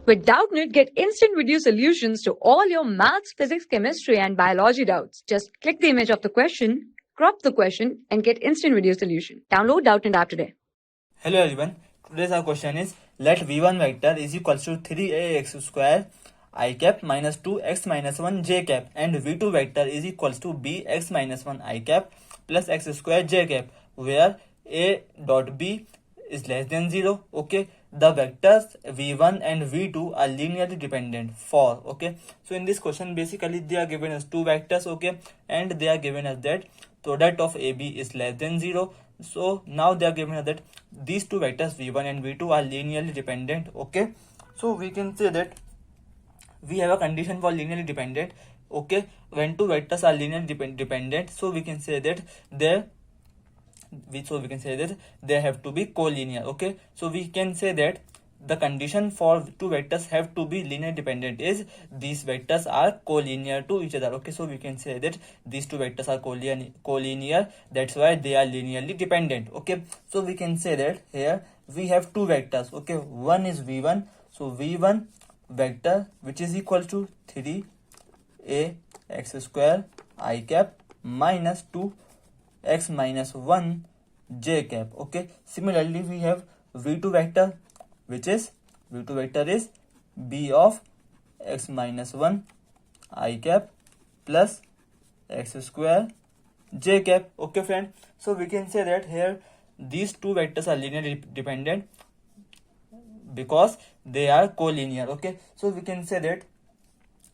With Doubtnut, get instant video solutions to all your maths, physics, chemistry, and biology doubts. Just click the image of the question, crop the question, and get instant video solution. Download Doubtnut app today. Hello everyone, today's our question is let v1 vector is equals to 3ax square I cap minus 2x minus 1 j cap and v2 vector is equals to bx minus 1 I cap plus x square j cap where a dot b is less than 0. Okay, the vectors v1 and v2 are linearly dependent for. Okay, so in this question basically they are given us two vectors. Okay, and they are given us that product of ab is less than 0. So now they are given us that these two vectors v1 and v2 are linearly dependent. Okay, so we can say that we have a condition for linearly dependent. Okay, when two vectors are linearly dependent, so we can say that they have to be collinear. Okay, so we can say that the condition for two vectors have to be linear dependent is these vectors are collinear to each other. Okay, so we can say that these two vectors are collinear, that's why they are linearly dependent. Okay, so we can say that here we have two vectors. Okay, one is v1, so v1 vector which is equal to 3a x square I cap minus 2x minus 1 j cap. Okay, similarly we have v2 vector which is b of x minus 1 I cap plus x square j cap. Okay friend, so we can say that here these two vectors are linearly dependent because they are collinear. Okay, so we can say that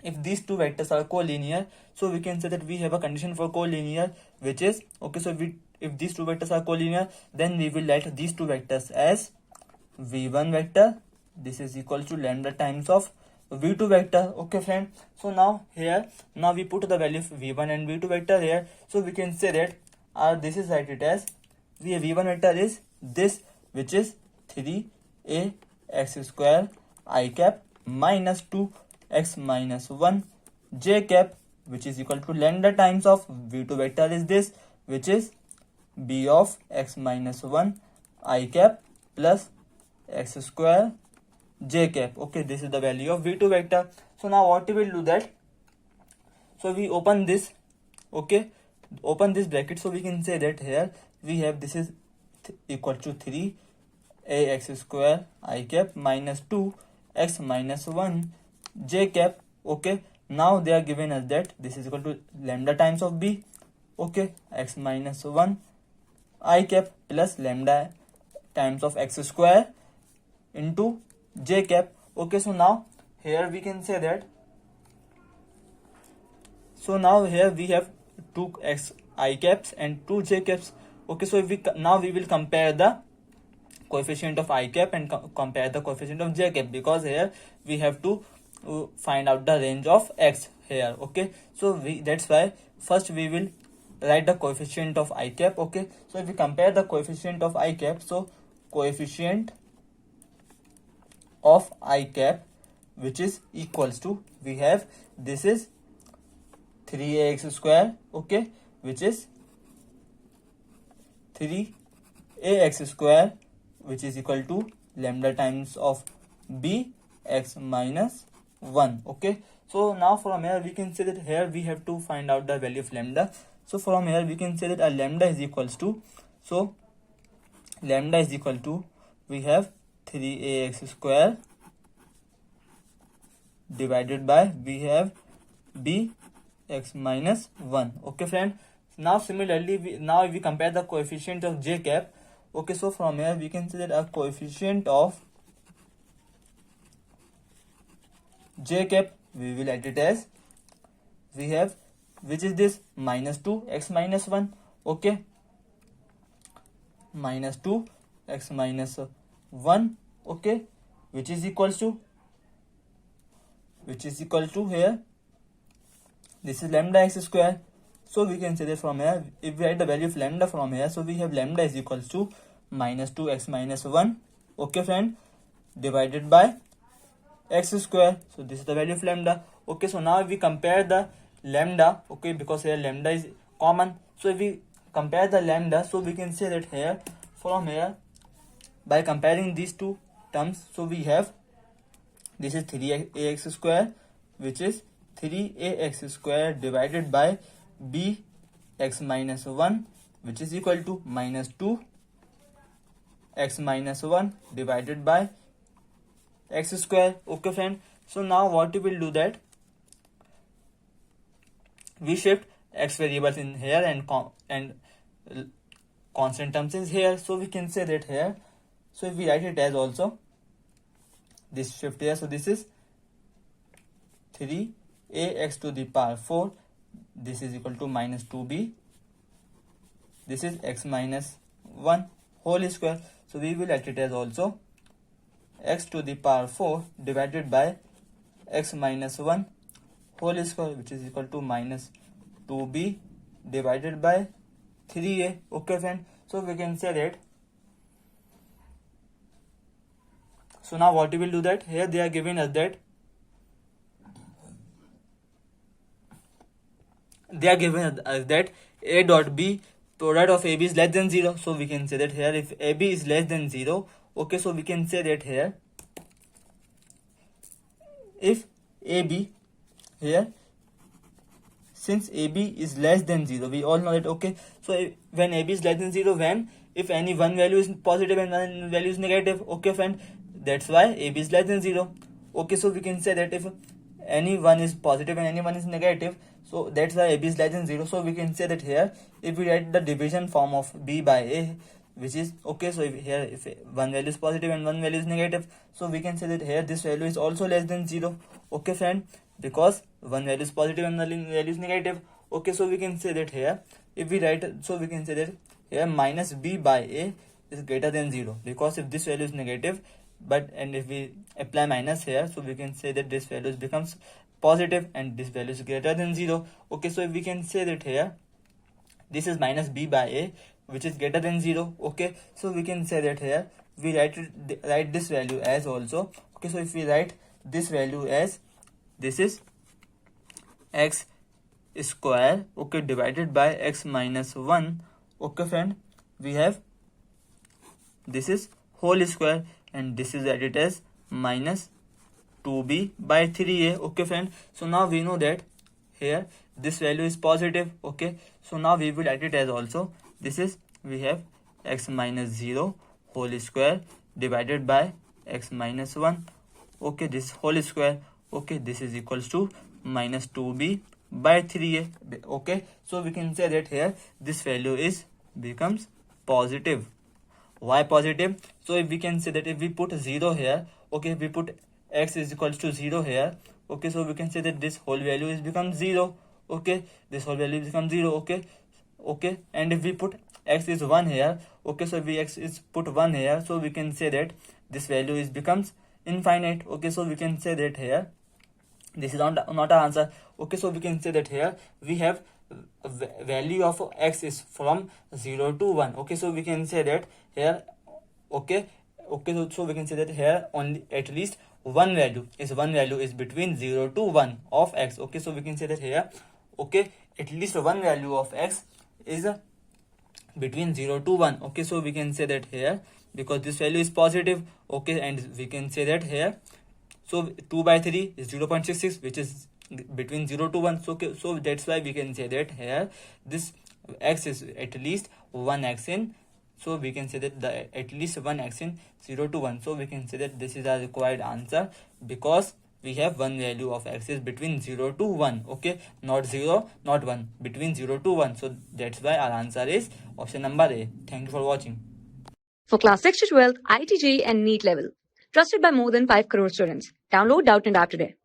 if these two vectors are collinear, so we can say that we have a condition for collinear which is okay, so if these two vectors are collinear, then we will write these two vectors as v1 vector, this is equal to lambda times of v2 vector. Okay friend, so now we put the value of v1 and v2 vector here, so we can say that this is write it as v1 vector is this which is 3a x square I cap minus 2x minus 1 j cap which is equal to lambda times of v2 vector is this which is b of x minus 1 I cap plus x square j cap. Okay, this is the value of v2 vector. So now what we will do that, so we open this, okay, open this bracket, so we can say that here we have this is equal to 3ax square I cap minus 2x minus 1 j cap. Okay, now they are given us that this is equal to lambda times of b, okay, x minus 1 I cap plus lambda times of x square into j cap. Okay, so now here we can say that, so now here we have two x I caps and two j caps. Okay, so if we will compare the coefficient of I cap and compare the coefficient of j cap, because here we have to find out the range of x here. Okay, so that's why first we will write the coefficient of I cap. Okay, so if we compare the coefficient of I cap, so coefficient of I cap which is equals to, we have this is 3ax square, okay, which is 3ax square which is equal to lambda times of b x minus 1. Okay, so now from here we can say that here we have to find out the value of lambda. So from here we can say that a lambda is equals to, so lambda is equal to, we have 3ax square divided by we have b x minus 1. Okay friend, now similarly if we compare the coefficient of j cap. Okay, so from here we can say that a coefficient of j cap we will write it as, we have which is this minus 2x minus 1. Okay, minus 2x minus 1, okay, which is equal to here this is lambda x square. So we can say that from here if we write the value of lambda from here, so we have lambda is equals to minus 2x minus 1, okay friend, divided by x square. So this is the value of lambda. Okay, so now if we compare the lambda, okay, because here lambda is common, so if we compare the lambda, so we can say that here from here by comparing these two terms, so we have this is 3ax square, which is 3ax square divided by bx minus 1, which is equal to minus 2x minus 1 divided by x square. Okay friend, so now what we will do that we shift x variables in here and constant terms is here, so we can say that here, so if we write it as also this shift here, so this is 3ax to the power 4, this is equal to minus 2b, this is x minus 1 whole square, so we will write it as also x to the power 4 divided by x minus 1 whole square, which is equal to minus 2b divided by 3a. Okay friend, so we can say that, so now what we will do that here they are giving us that a dot b product of ab is less than 0, so we can say that here if ab is less than 0, okay, so we can say that here if ab here, since AB is less than 0, we all know that, okay, so when AB is less than 0, when if any one value is positive and one value is negative, okay friend, that's why AB is less than 0. Okay, so we can say that if any one is positive and any one is negative, so that's why AB is less than 0. So we can say that here if we write the division form of B by A, which is, okay, so if one value is positive and one value is negative, so we can say that here this value is also less than 0. Okay friend, because one value is positive and one value is negative. Okay, so we can say that here if we write, so we can say that here minus b by a is greater than 0, because if this value is negative, and if we apply minus here, so we can say that this value becomes positive and this value is greater than 0. Okay, so if we can say that here this is minus b by a, which is greater than 0. Okay, so we can say that here we write this value as also. Okay, so if we write this value as, this is x square, okay, divided by x minus 1. Okay friend, we have this is whole square and this is added as minus 2b by 3a. Okay friend, so now we know that here this value is positive. Okay, so now we will add it as also, this is, we have x minus 0 whole square divided by x minus 1. Okay, this whole square. Okay, this is equals to minus 2b by 3a. Okay, so we can say that here this value is becomes positive. Why positive? So if we can say that if we put 0 here, okay, if we put x is equals to 0 here, okay, so we can say that this whole value is become 0. Okay, this whole value becomes 0. Okay, and if we put x is 1 here, okay, so if we x is put 1 here, so we can say that this value is becomes infinite. Okay, so we can say that here this is not an answer. Okay, so we can say that here we have value of x is from 0 to 1. Okay, so we can say that here, okay, so we can say that here only at least one value is between 0 to 1 of x. Okay, so we can say that here, okay, at least one value of x is between 0 to 1. Okay, so we can say that here because this value is positive. Okay, and we can say that here, so 2 by 3 is 0.66, which is between 0 to 1. So okay, so that's why we can say that here this x is at least 1 x in, so we can say that the at least 1 x in 0 to 1. So we can say that this is our required answer, because we have one value of x is between 0 to 1. Okay, not 0, not 1, between 0 to 1. So that's why our answer is option number A. Thank you for watching. For class 6 to 12, IIT JEE and NEET level. Trusted by more than 5 crore students. Download Doubtnut app today.